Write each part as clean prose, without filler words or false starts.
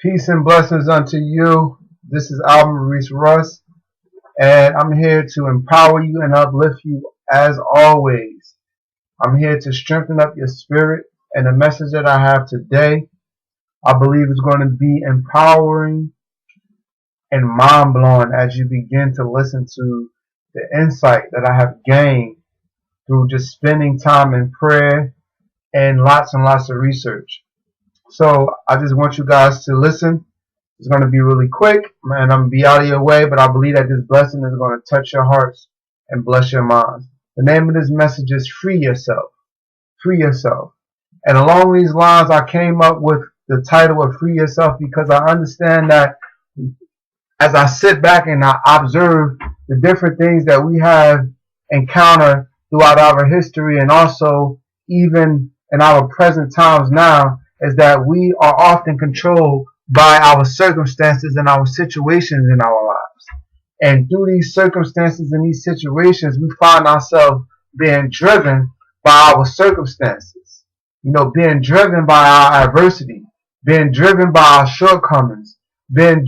Peace and blessings unto you. This is Alvin Maurice Russ, and I'm here to empower you and uplift you as always. I'm here to strengthen up your spirit, and the message that I have today, I believe is going to be empowering and mind-blowing as you begin to listen to the insight that I have gained through just spending time in prayer and lots of research. So I just want you guys to listen. It's going to be really quick, and I'm going to be out of your way, but I believe that this blessing is going to touch your hearts and bless your minds. The name of this message is Free Yourself. Free Yourself. And along these lines, I came up with the title of Free Yourself because I understand that as I sit back and I observe the different things that we have encountered throughout our history and also even in our present times now, is that we are often controlled by our circumstances and our situations in our lives. And through these circumstances and these situations, we find ourselves being driven by our circumstances. Being driven by our adversity, being driven by our shortcomings, being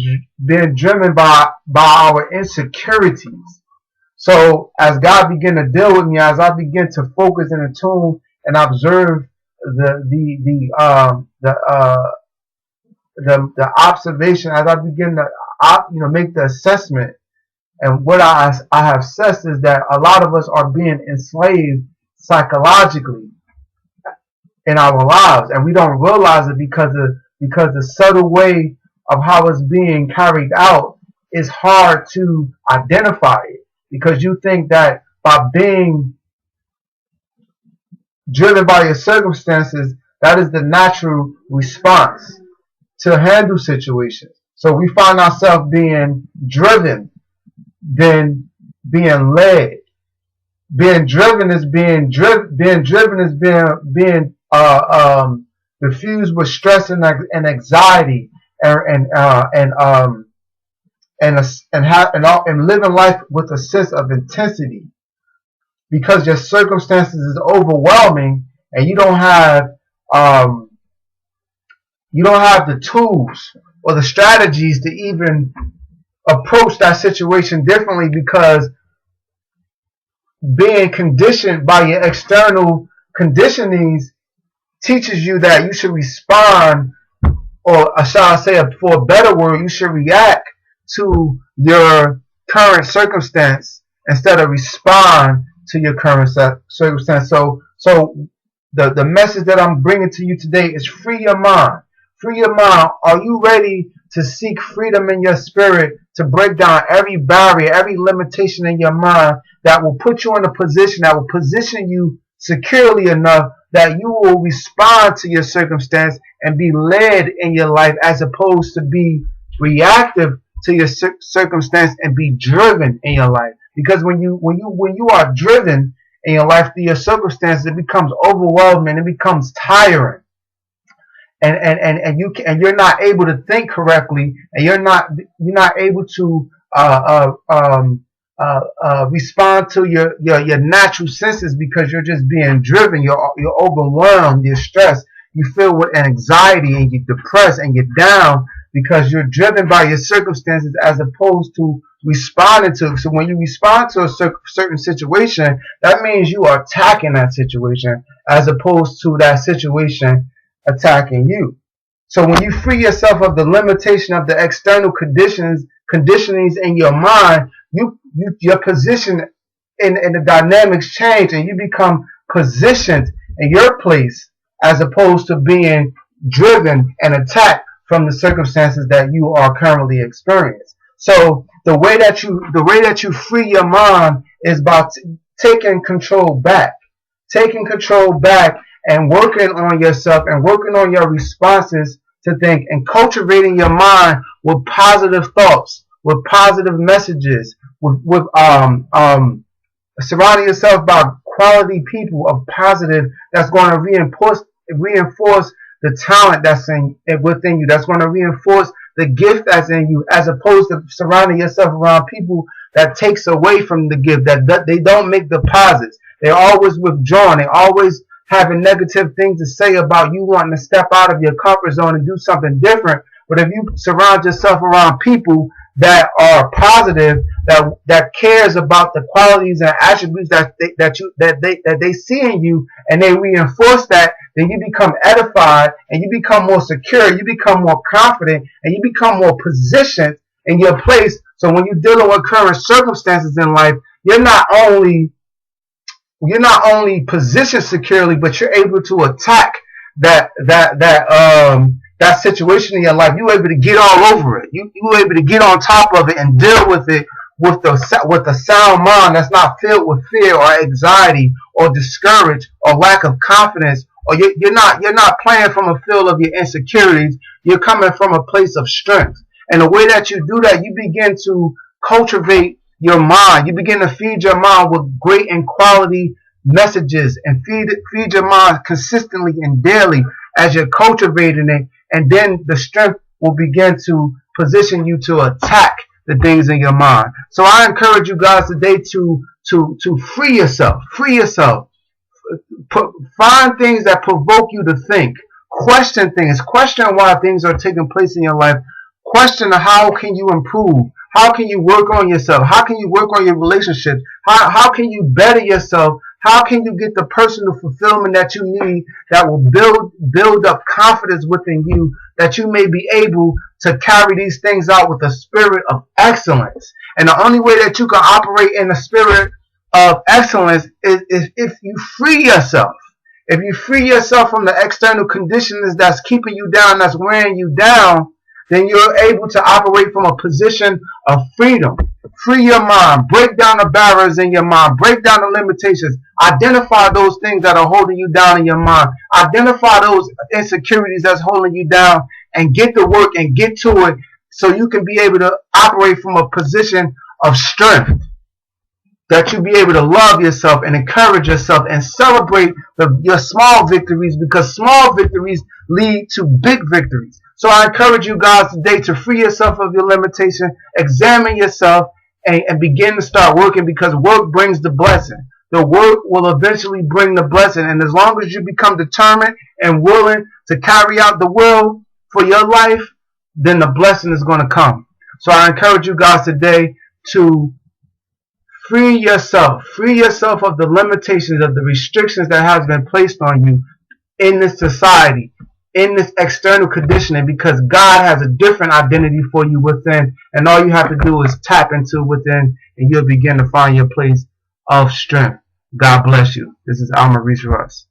driven by our insecurities. So as God began to deal with me, as I begin to focus and attune and observe the observation, as I begin to make the assessment, and what I have assessed is that a lot of us are being enslaved psychologically in our lives, and we don't realize it because the subtle way of how it's being carried out is hard to identify it, because you think that by being driven by your circumstances, that is the natural response to handle situations. So we find ourselves being driven, then being led. Being driven is being diffused with stress and anxiety and living life with a sense of intensity, because your circumstances is overwhelming and you don't have the tools or the strategies to even approach that situation differently, because being conditioned by your external conditionings teaches you that you should respond, or shall I say, for a better word, you should react to your current circumstance instead of respond to your current circumstance. So the message that I'm bringing to you today is free your mind. Free your mind. Are you ready to seek freedom in your spirit, to break down every barrier, every limitation in your mind that will put you in a position, that will position you securely enough that you will respond to your circumstance and be led in your life, as opposed to be reactive to your circumstance and be driven in your life? Because when you are driven in your life through your circumstances, it becomes overwhelming, it becomes tiring, and you're not able to think correctly, and you're not able to respond to your natural senses, because you're just being driven. You're overwhelmed, you're stressed, you feel with anxiety, and you're depressed and you're down because you're driven by your circumstances as opposed to responding to. So when you respond to a certain situation, that means you are attacking that situation as opposed to that situation attacking you. So when you free yourself of the limitation of the external conditionings in your mind, your position in the dynamics change, and you become positioned in your place as opposed to being driven and attacked from the circumstances that you are currently experiencing. So the way that you free your mind is by taking control back, and working on yourself and working on your responses to think, and cultivating your mind with positive thoughts, with positive messages, with surrounding yourself by quality people of positive, that's going to reinforce the talent that's within you, that's going to reinforce the gift that's in you, as opposed to surrounding yourself around people that takes away from the gift, that they don't make deposits. They're always withdrawn. They always having negative things to say about you wanting to step out of your comfort zone and do something different. But if you surround yourself around people that are positive, that cares about the qualities and attributes that they see in you, and they reinforce that, then you become edified and you become more secure, you become more confident, and you become more positioned in your place. So when you're dealing with current circumstances in life, you're not only positioned securely, but you're able to attack that situation in your life. You're able to get all over it. You're able to get on top of it and deal with it with a sound mind that's not filled with fear or anxiety or discouraged or lack of confidence. Or you're not playing from a field of your insecurities. You're coming from a place of strength. And the way that you do that, you begin to cultivate your mind. You begin to feed your mind with great and quality messages, and feed your mind consistently and daily as you're cultivating it. And then the strength will begin to position you to attack the things in your mind. So I encourage you guys today to free yourself. Find things that provoke you to think. Question things. Question why things are taking place in your life. Question how can you improve? How can you work on yourself? How can you work on your relationships? How can you better yourself? How can you get the personal fulfillment that you need that will build up confidence within you, that you may be able to carry these things out with a spirit of excellence? And the only way that you can operate in the spirit of excellence is if you free yourself. If you free yourself from the external conditions that's keeping you down, that's wearing you down, then you're able to operate from a position of freedom. Free your mind. Break down the barriers in your mind. Break down the limitations. Identify those things that are holding you down in your mind. Identify those insecurities that's holding you down, and get to work and get to it so you can be able to operate from a position of strength. That you be able to love yourself and encourage yourself and celebrate your small victories, because small victories lead to big victories. So I encourage you guys today to free yourself of your limitation, examine yourself, and begin to start working, because work brings the blessing. The work will eventually bring the blessing. And as long as you become determined and willing to carry out the will for your life, then the blessing is going to come. So I encourage you guys today to free yourself of the limitations, of the restrictions that has been placed on you in this society, in this external conditioning, because God has a different identity for you within, and all you have to do is tap into within, and you'll begin to find your place of strength. God bless you. This is Al Maurice Russ.